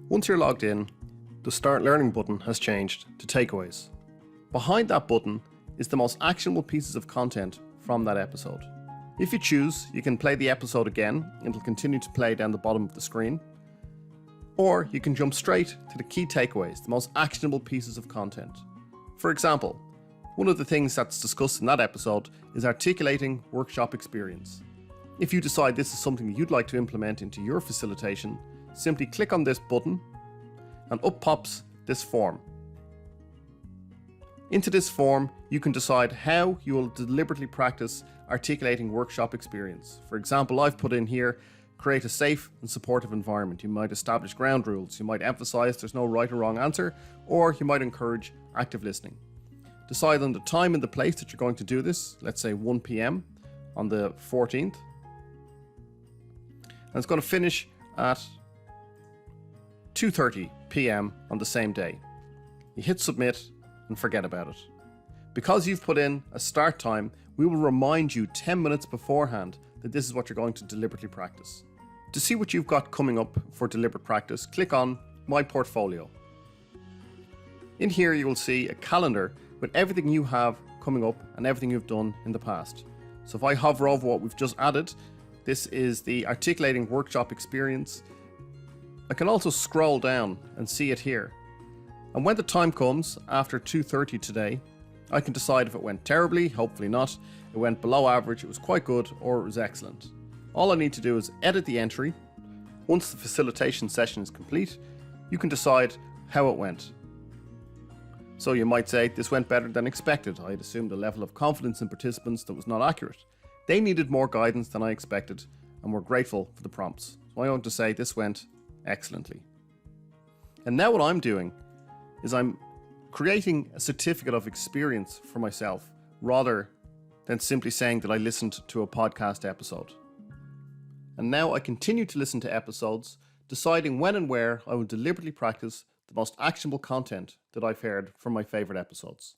Once you're logged in, the Start Learning button has changed to Takeaways. Behind that button is the most actionable pieces of content from that episode. If you choose, you can play the episode again and it'll continue to play down the bottom of the screen. Or you can jump straight to the key takeaways, the most actionable pieces of content. For example, one of the things that's discussed in that episode is articulating workshop experience. If you decide this is something you'd like to implement into your facilitation, simply click on this button and up pops this form. Into this form, you can decide how you will deliberately practice articulating workshop experience. For example, I've put in here, create a safe and supportive environment. You might establish ground rules. You might emphasize there's no right or wrong answer, or you might encourage active listening. Decide on the time and the place that you're going to do this. Let's say 1 p.m. on the 14th. And it's going to finish at 2:30 p.m. on the same day. You hit submit and forget about it. Because you've put in a start time, we will remind you 10 minutes beforehand that this is what you're going to deliberately practice. To see what you've got coming up for deliberate practice, click on My Portfolio. In here you will see a calendar with everything you have coming up and everything you've done in the past. So if I hover over what we've just added, this is the articulating workshop experience. I can also scroll down and see it here. And when the time comes after 2:30 today, I can decide if it went terribly, hopefully not, it went below average, it was quite good, or it was excellent. All I need to do is edit the entry. Once the facilitation session is complete, you can decide how it went. So you might say, this went better than expected. I had assumed a level of confidence in participants that was not accurate. They needed more guidance than I expected, and were grateful for the prompts. So I'm going to say this went excellently. And now what I'm doing is I'm creating a certificate of experience for myself rather than simply saying that I listened to a podcast episode. And now I continue to listen to episodes, deciding when and where I will deliberately practice the most actionable content that I've heard from my favorite episodes.